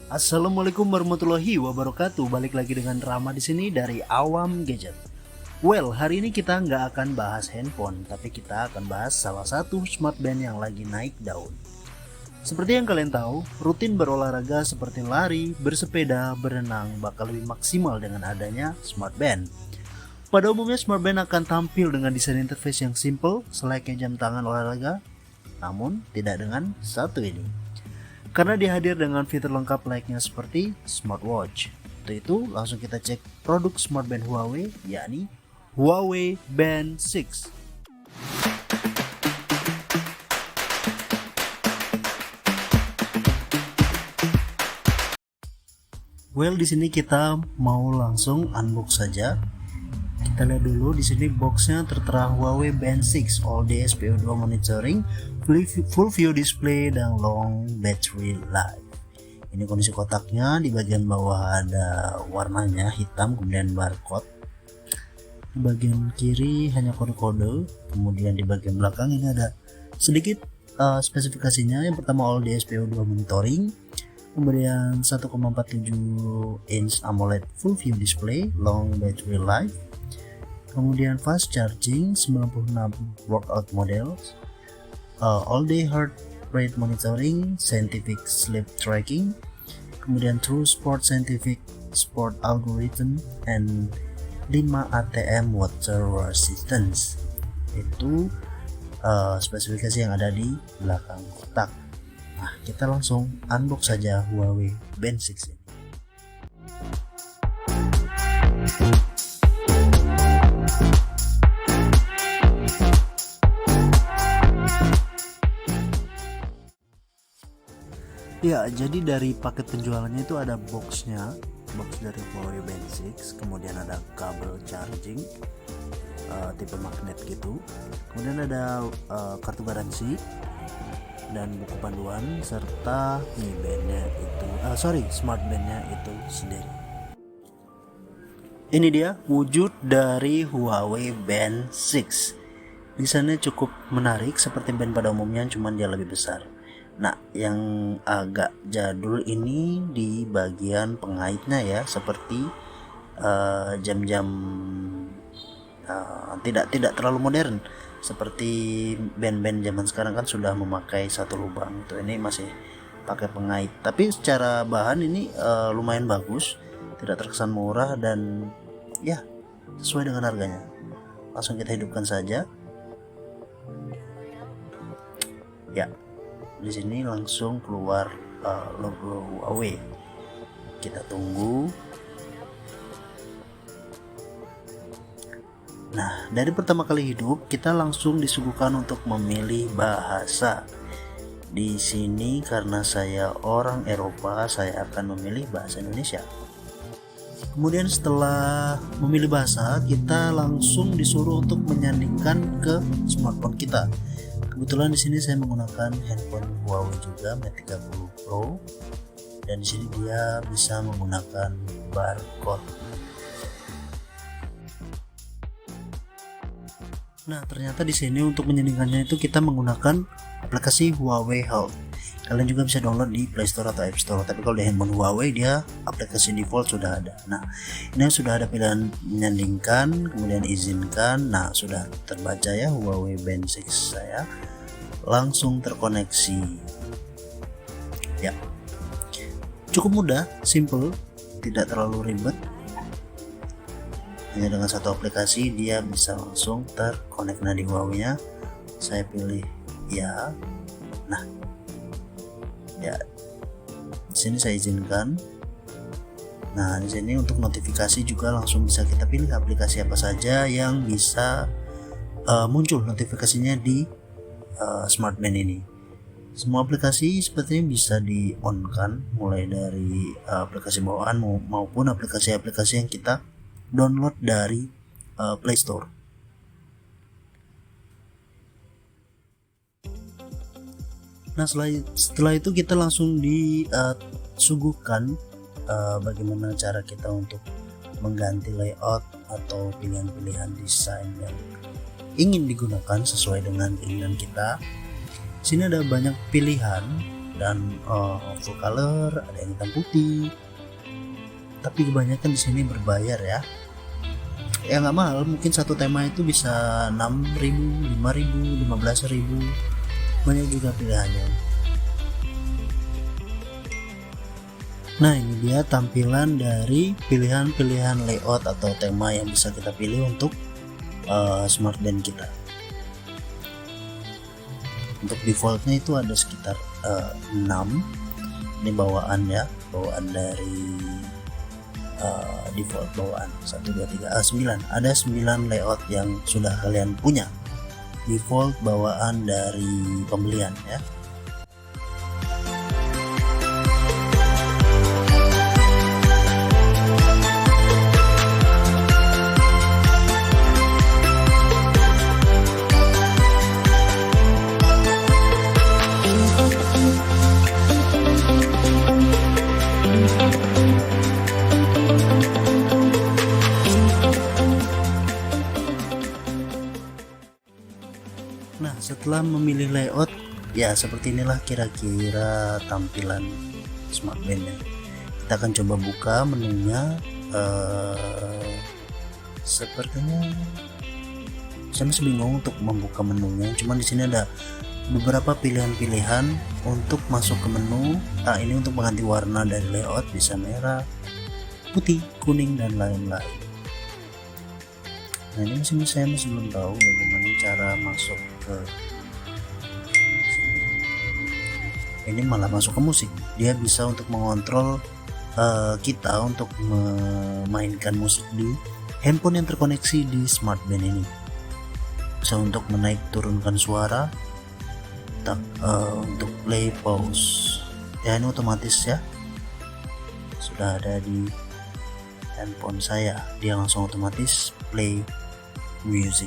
Assalamualaikum warahmatullahi wabarakatuh. Balik lagi dengan Rama di sini dari Awam Gadget. Well, hari ini kita nggak akan bahas handphone, tapi kita akan bahas salah satu smart band yang lagi naik daun. Seperti yang kalian tahu, rutin berolahraga seperti lari, bersepeda, berenang bakal lebih maksimal dengan adanya smart band. Pada umumnya smart band akan tampil dengan desain interface yang simple, selayaknya jam tangan olahraga, namun tidak dengan satu ini. Karena dihadir dengan fitur lengkap layaknya seperti smartwatch. Untuk itu langsung kita cek produk smart band Huawei, yakni Huawei Band 6. Well, di sini kita mau langsung unbox saja. Kita lihat dulu di sini boxnya tertera Huawei Band 6 All Day SPO2 Monitoring, Full View Display, dan Long Battery Life. Ini kondisi kotaknya. Di bagian bawah ada warnanya hitam, kemudian barcode. Di bagian kiri hanya kode-kode, kemudian di bagian belakang ini ada sedikit spesifikasinya. Yang pertama All Day SPO2 Monitoring, kemudian 1,47 inch AMOLED Full View Display, Long Battery Life, kemudian fast charging, 96 workout models, all day heart rate monitoring, scientific sleep tracking, kemudian true sport scientific sport algorithm, and 5 ATM water resistance. Itu spesifikasi yang ada di belakang kotak. Nah, kita langsung unbox saja Huawei Band 6 ini. Ya, jadi dari paket penjualannya itu ada boxnya, box dari Huawei Band 6, kemudian ada kabel charging tipe magnet gitu, kemudian ada kartu garansi dan buku panduan, serta bandnya itu, smart bandnya itu sendiri. Ini dia wujud dari Huawei Band 6. Desainnya cukup menarik seperti band pada umumnya, cuman dia lebih besar. Nah, yang agak jadul ini di bagian pengaitnya ya, seperti jam-jam tidak terlalu modern seperti band-band zaman sekarang kan sudah memakai satu lubang. Tuh, ini masih pakai pengait. Tapi secara bahan ini lumayan bagus, tidak terkesan murah dan ya sesuai dengan harganya. Langsung kita hidupkan saja. Ya. Di sini langsung keluar logo Huawei. Kita tunggu. Nah, dari pertama kali hidup kita langsung disuguhkan untuk memilih bahasa. Di sini karena saya orang Eropa, saya akan memilih bahasa Indonesia. Kemudian setelah memilih bahasa, kita langsung disuruh untuk menyandingkan ke smartphone kita. Kebetulan di sini saya menggunakan handphone Huawei juga, Mate 30 Pro, dan di sini dia bisa menggunakan barcode. Nah, ternyata di sini untuk menyandingkannya itu kita menggunakan aplikasi Huawei Health. Kalian juga bisa download di Play Store atau App Store. Tapi kalau di handphone Huawei dia aplikasi default sudah ada. Nah, ini sudah ada pilihan menyandingkan, kemudian izinkan. Nah, sudah terbaca ya Huawei Band 6 saya. Langsung terkoneksi. Ya. Cukup mudah, simple, tidak terlalu ribet. Hanya dengan satu aplikasi dia bisa langsung terkonek. Nah, di Huawei-nya saya pilih ya. Nah, ya, di sini saya izinkan. Nah, di sini untuk notifikasi juga langsung bisa kita pilih aplikasi apa saja yang bisa muncul notifikasinya di smart band ini. Semua aplikasi sepertinya bisa di on kan, mulai dari aplikasi bawaan maupun aplikasi-aplikasi yang kita download dari Play Store. Nah, setelah itu kita langsung disuguhkan bagaimana cara kita untuk mengganti layout atau pilihan-pilihan desain yang ingin digunakan sesuai dengan keinginan kita. Sini ada banyak pilihan dan full color, ada yang hitam putih. Tapi kebanyakan di sini berbayar ya. Ya nggak mahal, mungkin satu tema itu bisa 6.000, 5.000, 15.000. Banyak juga pilihannya. Nah, ini dia tampilan dari pilihan-pilihan layout atau tema yang bisa kita pilih untuk smart band kita. Untuk defaultnya itu ada sekitar 6. Ini bawaan ya, bawaan dari default bawaan 1, 2, 3, 9. Ada 9 layout yang sudah kalian punya default bawaan dari pembelian ya. Nah, setelah memilih layout, ya seperti inilah kira-kira tampilan smart band-nya. Kita akan coba buka menunya. Sepertinya saya masih bingung untuk membuka menunya. Cuman di sini ada beberapa pilihan-pilihan untuk masuk ke menu. Nah, ini untuk mengganti warna dari layout, bisa merah, putih, kuning, dan lain-lain. Nah, ini saya masih belum tahu bagaimana cara masuk ke sini. Ini malah masuk ke musik. Dia bisa untuk mengontrol kita untuk memainkan musik di handphone yang terkoneksi di smart band ini. Bisa untuk menaik turunkan suara, untuk play pause. Ya, ini otomatis ya. Sudah ada di handphone saya. Dia langsung otomatis play music.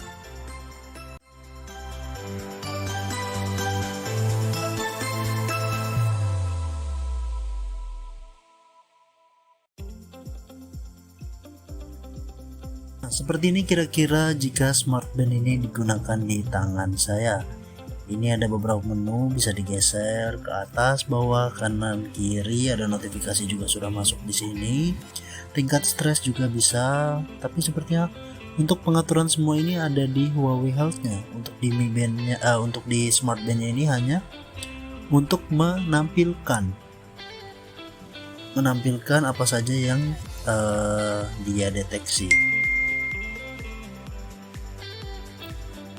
Nah, seperti ini kira-kira jika smart band ini digunakan di tangan saya. Ini ada beberapa menu, bisa digeser ke atas, bawah, kanan, kiri. Ada notifikasi juga sudah masuk di sini. Tingkat stres juga bisa. Tapi sepertinya untuk pengaturan semua ini ada di Huawei Health-nya. Untuk di Mi Band-nya, untuk di smart band-nya ini hanya untuk menampilkan apa saja yang dia deteksi.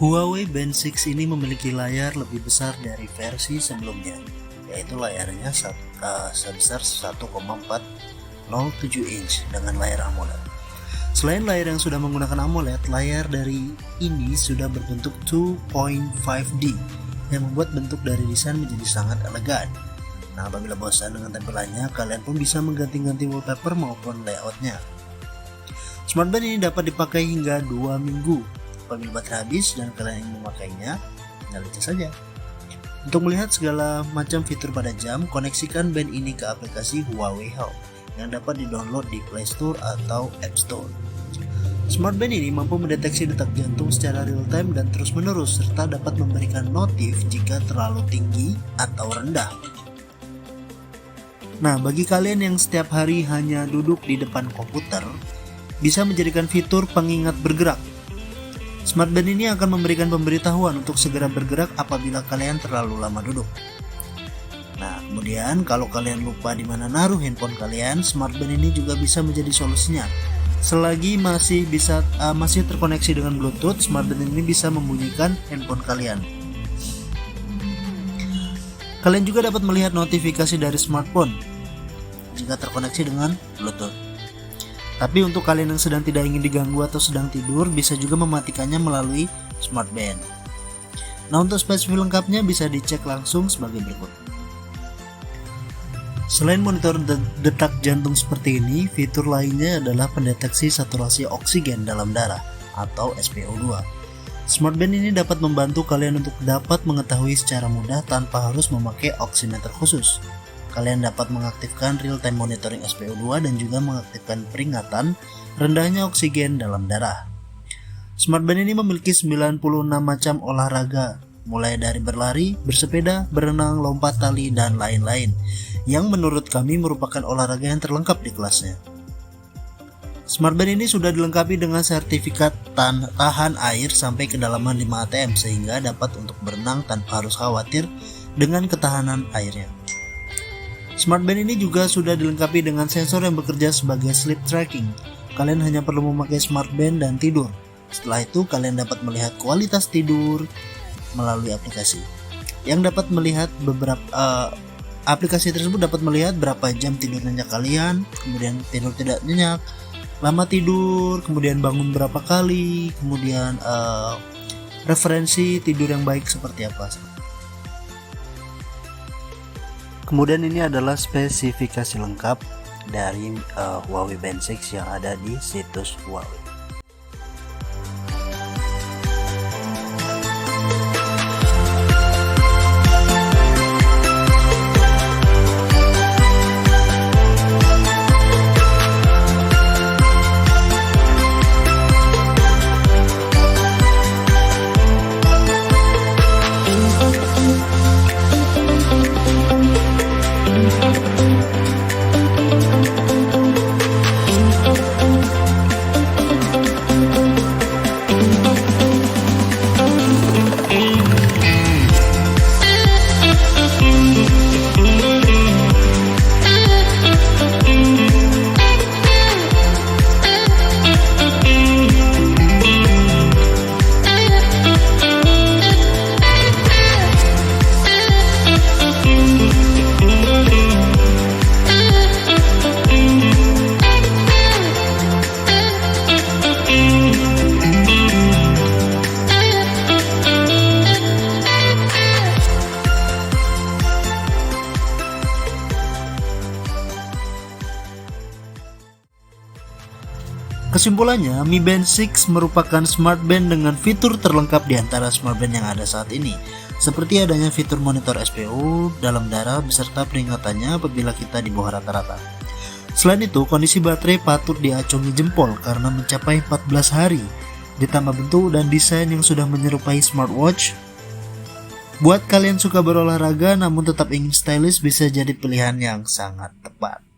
Huawei Band 6 ini memiliki layar lebih besar dari versi sebelumnya, yaitu layarnya sebesar 1,407 inch dengan layar AMOLED. Selain layar yang sudah menggunakan AMOLED, layar dari ini sudah berbentuk 2.5D yang membuat bentuk dari desain menjadi sangat elegan. Nah, apabila bosan dengan tampilannya, kalian pun bisa mengganti-ganti wallpaper maupun layoutnya. Smart band ini dapat dipakai hingga 2 minggu. Apabila baterai habis dan kalian ingin memakainya, tinggal cas saja. Untuk melihat segala macam fitur pada jam, koneksikan band ini ke aplikasi Huawei Health yang dapat di-download di Play Store atau App Store. Smart band ini mampu mendeteksi detak jantung secara real time dan terus menerus, serta dapat memberikan notif jika terlalu tinggi atau rendah. Nah, bagi kalian yang setiap hari hanya duduk di depan komputer, bisa menjadikan fitur pengingat bergerak. Smart band ini akan memberikan pemberitahuan untuk segera bergerak apabila kalian terlalu lama duduk. Nah, kemudian kalau kalian lupa di mana naruh handphone kalian, smart band ini juga bisa menjadi solusinya. Selagi masih terkoneksi dengan Bluetooth, smart band ini bisa membunyikan handphone kalian. Kalian juga dapat melihat notifikasi dari smartphone jika terkoneksi dengan Bluetooth. Tapi untuk kalian yang sedang tidak ingin diganggu atau sedang tidur, bisa juga mematikannya melalui smart band. Nah, untuk spesifik lengkapnya bisa dicek langsung sebagai berikut. Selain monitor detak jantung seperti ini, fitur lainnya adalah pendeteksi saturasi oksigen dalam darah atau SpO2. Smart band ini dapat membantu kalian untuk dapat mengetahui secara mudah tanpa harus memakai oximeter khusus. Kalian dapat mengaktifkan real-time monitoring SpO2 dan juga mengaktifkan peringatan rendahnya oksigen dalam darah. Smart band ini memiliki 96 macam olahraga mulai dari berlari, bersepeda, berenang, lompat tali, dan lain-lain, yang menurut kami merupakan olahraga yang terlengkap di kelasnya. Smartband ini sudah dilengkapi dengan sertifikat tahan air sampai kedalaman 5 atm sehingga dapat untuk berenang tanpa harus khawatir dengan ketahanan airnya. Smartband ini juga sudah dilengkapi dengan sensor yang bekerja sebagai sleep tracking. Kalian hanya perlu memakai smartband dan tidur. Setelah itu kalian dapat melihat kualitas tidur melalui aplikasi. Yang dapat melihat aplikasi tersebut dapat melihat berapa jam tidur nyenyak kalian, kemudian tidur tidak nyenyak, lama tidur, kemudian bangun berapa kali, kemudian referensi tidur yang baik seperti apa. Kemudian ini adalah spesifikasi lengkap dari Huawei Band 6 yang ada di situs Huawei. Kesimpulannya, Mi Band 6 merupakan smartband dengan fitur terlengkap di antara smartband yang ada saat ini, seperti adanya fitur monitor SPO dalam darah beserta peringatannya apabila kita di bawah rata-rata. Selain itu, kondisi baterai patut diacungi jempol karena mencapai 14 hari, ditambah bentuk dan desain yang sudah menyerupai smartwatch. Buat kalian suka berolahraga namun tetap ingin stylish, bisa jadi pilihan yang sangat tepat.